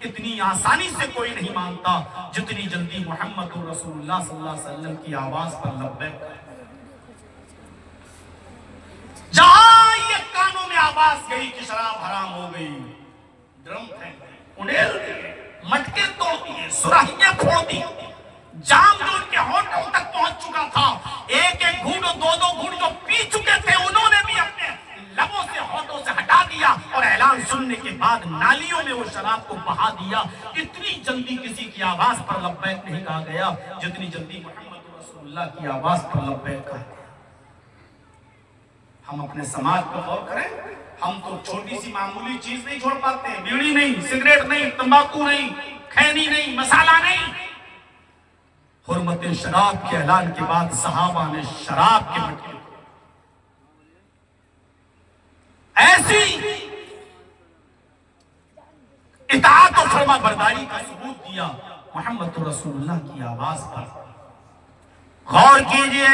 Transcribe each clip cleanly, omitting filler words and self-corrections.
اتنی آسانی سے کوئی نہیں مانتا جتنی جلدی محمد رسول اللہ صلی اللہ علیہ وسلم کی آواز پر لبیک کہا۔ جہاں یہ کانوں میں آواز گئی کہ شراب حرام ہو گئی، ڈرم پھینک دیے، انیل دیے، مٹکے توڑ دیے، سراہیاں پھوڑ دی، جام جو ان کے ہونٹوں تک پہنچ چکا تھا، ایک ایک گھونٹ اور دو دو گھونٹ جو پی چکے تھے انہوں نے بھی اپنے لبوں سے ہونٹوں سے ہٹا دیا اور اعلان سننے کے بعد نالیوں میں وہ شراب کو بہا دیا۔ اتنی جلدی کسی کی آواز پر لبیک نہیں کہا گیا جتنی جلدی محمد رسول اللہ کی آواز پر لبیک کہا گیا۔ ہم اپنے سماج پر غور کریں، ہم تو چھوٹی سی معمولی چیز نہیں چھوڑ پاتے ہیں، بیڑی نہیں، سگریٹ نہیں، تمباکو نہیں، کھینی نہیں، مسالہ نہیں۔ حرمت شراب کے اعلان کے بعد صحابہ نے شراب کے مٹکے ایسی اطاعت و فرما برداری کا ثبوت دیا محمد رسول اللہ کی آواز پر۔ غور کیجئے،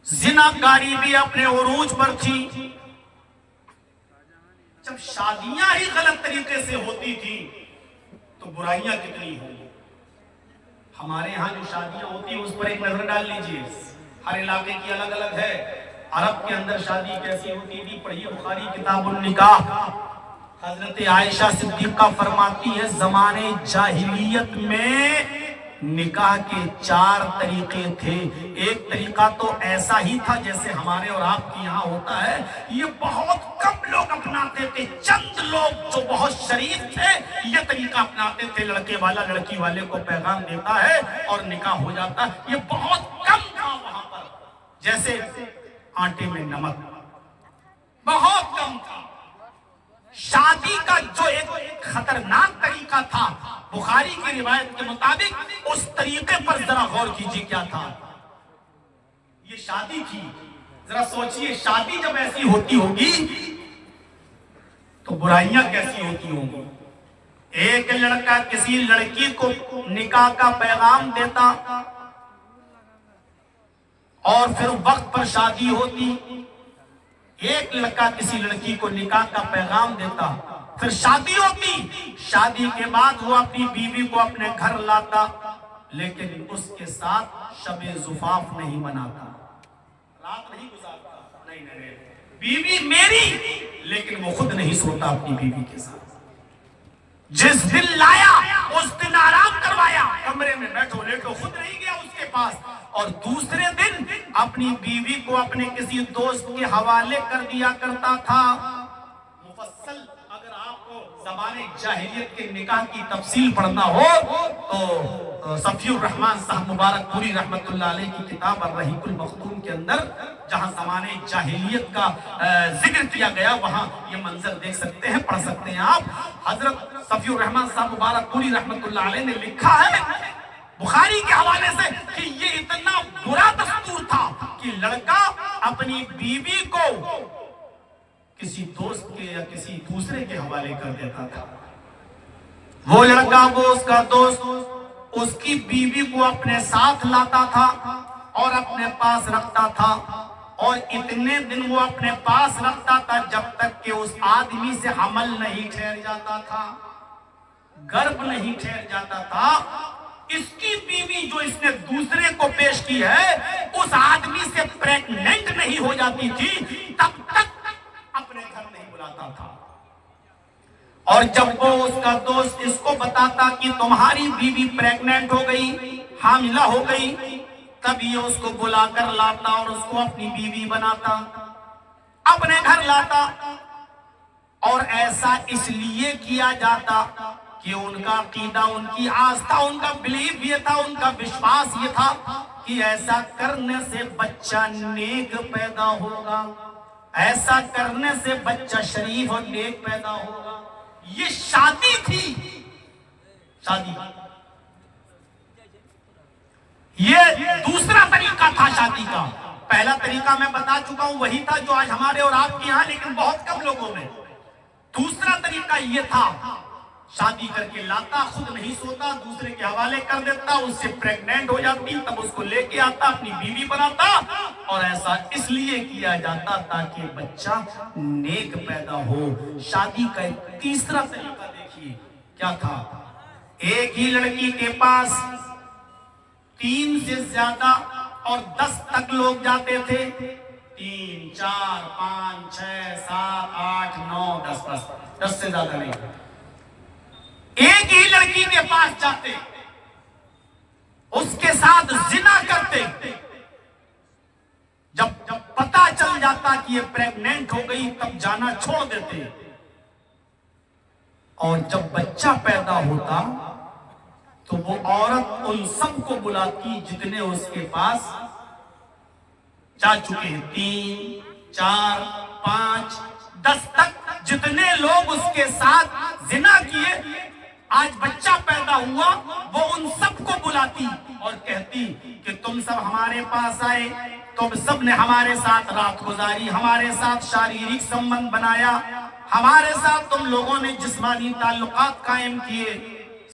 زناکاری بھی اپنے عروج پر تھی۔ جب شادیاں ہی غلط طریقے سے ہوتی تھی تو برائیاں کتنی ہوں۔ ہمارے ہاں جو شادیاں ہوتی ہیں اس پر ایک نظر ڈال لیجئے، ہر علاقے کی الگ الگ ہے۔ عرب کے اندر شادی کیسی ہوتی تھی، پڑھیے بخاری کتاب النکاح، حضرت عائشہ صدیقہ فرماتی ہے زمانے جاہلیت میں نکاح کے 4 طریقے تھے۔ ایک طریقہ تو ایسا ہی تھا جیسے ہمارے اور آپ کے یہاں ہوتا ہے، یہ بہت کم لوگ اپناتے تھے، چند لوگ جو بہت شریف تھے یہ طریقہ اپناتے تھے، لڑکے والا لڑکی والے کو پیغام دیتا ہے اور نکاح ہو جاتا ہے۔ یہ بہت کم تھا وہاں پر، جیسے آٹے میں نمک، بہت کم تھا۔ شادی کا جو ایک خطرناک طریقہ تھا بخاری کی روایت کے مطابق، اس طریقے پر ذرا غور کیجیے کیا تھا۔ یہ شادی تھی، ذرا سوچئے شادی جب ایسی ہوتی ہوگی تو برائیاں کیسی ہوتی ہوں گی۔ ایک لڑکا کسی لڑکی کو نکاح کا پیغام دیتا اور پھر وقت پر شادی ہوتی، ایک لڑکا کسی لڑکی کو نکاح کا پیغام دیتا، پھر شادی ہوتی، شادی کے بعد وہ اپنی بیوی کو اپنے گھر لاتا، لیکن اس کے ساتھ شب زفاف نہیں مناتا، رات نہیں گزارتا، نہیں، بیوی میری، لیکن وہ خود نہیں سوتا اپنی بیوی کے ساتھ۔ جس دن لایا اس دن آرام کروایا، کمرے میں بیٹھو لیٹو، خود نہیں گیا اس کے پاس، اور دوسرے دن اپنی بیوی کو اپنے کسی دوست کے حوالے کر دیا کرتا تھا۔ مفصل اگر آپ کو زمانے جاہلیت کے نکاح کی تفصیل پڑھنا ہو تو صفی الرحمن صاحب مبارک پوری رحمت اللہ علیہ کی کتاب الرحیق المختوم کے اندر جہاں زمانے جاہلیت کا ذکر کیا گیا وہاں یہ منظر دیکھ سکتے ہیں، پڑھ سکتے ہیں آپ۔ حضرت صفی الرحمن صاحب مبارک پوری رحمت اللہ علیہ نے لکھا ہے بخاری کے حوالے سے کہ یہ اتنا برا دستور تھا کہ لڑکا اپنی بیوی کو کسی دوست کے یا کسی دوسرے کے حوالے کر دیتا تھا۔ وہ لڑکا، وہ اس کا دوست، اس کی بیوی کو اپنے ساتھ لاتا تھا اور اپنے پاس رکھتا تھا، اور اتنے دن وہ اپنے پاس رکھتا تھا جب تک کہ اس آدمی سے حمل نہیں ٹھہر جاتا تھا، گربھ نہیں ٹھہر جاتا تھا۔ اس کی بیوی جو اس نے دوسرے کو پیش کی ہے اس آدمی سے پریگننٹ نہیں ہو جاتی تھی تب تک اپنے گھر نہیں بلاتا تھا، اور جب وہ اس کا دوست اس کو بتاتا کہ تمہاری بیوی پریگننٹ ہو گئی، حاملہ ہو گئی، تب یہ اس کو بلا کر لاتا اور اس کو اپنی بیوی بناتا، اپنے گھر لاتا، اور ایسا اس لیے کیا جاتا کہ ان کا عقیدہ، ان کی آستھا، ان کا بلیف یہ تھا، ان کا وشواس یہ تھا کہ ایسا کرنے سے بچہ نیک پیدا ہوگا، ایسا کرنے سے بچہ شریف اور نیک پیدا ہوگا۔ یہ شادی تھی، شادی، یہ دوسرا طریقہ تھا شادی کا۔ پہلا طریقہ میں بتا چکا ہوں وہی تھا جو آج ہمارے اور آپ کے یہاں لیکن بہت کم لوگوں میں۔ دوسرا طریقہ یہ تھا شادی کر کے لاتا، خود نہیں سوتا، دوسرے کے حوالے کر دیتا، اس سے پریگننٹ ہو جاتی، تب اس کو لے کے آتا، اپنی بیوی بناتا، اور ایسا اس لیے کیا جاتا تاکہ بچہ نیک پیدا ہو۔ شادی کا ایک تیسرا طریقہ دیکھیے کیا تھا، ایک ہی لڑکی کے پاس 3 سے زیادہ اور 10 تک لوگ جاتے تھے، 3 4 5 6 7 8 9 10 سے زیادہ نہیں، ایک ہی لڑکی کے پاس جاتے، اس کے ساتھ زنا کرتے، جب پتا چل جاتا کہ یہ پریگننٹ ہو گئی تب جانا چھوڑ دیتے، اور جب بچہ پیدا ہوتا تو وہ عورت ان سب کو بلاتی جتنے اس کے پاس جا چکے ہیں، 3 4 5 10 تک جتنے لوگ اس کے ساتھ زنا کیے، آج بچہ پیدا ہوا، وہ ان سب کو بلاتی اور کہتی کہ تم سب ہمارے پاس آئے، تم سب نے ہمارے ساتھ رات گزاری، ہمارے ساتھ شاریرک سمبند بنایا، ہمارے ساتھ تم لوگوں نے جسمانی تعلقات قائم کیے،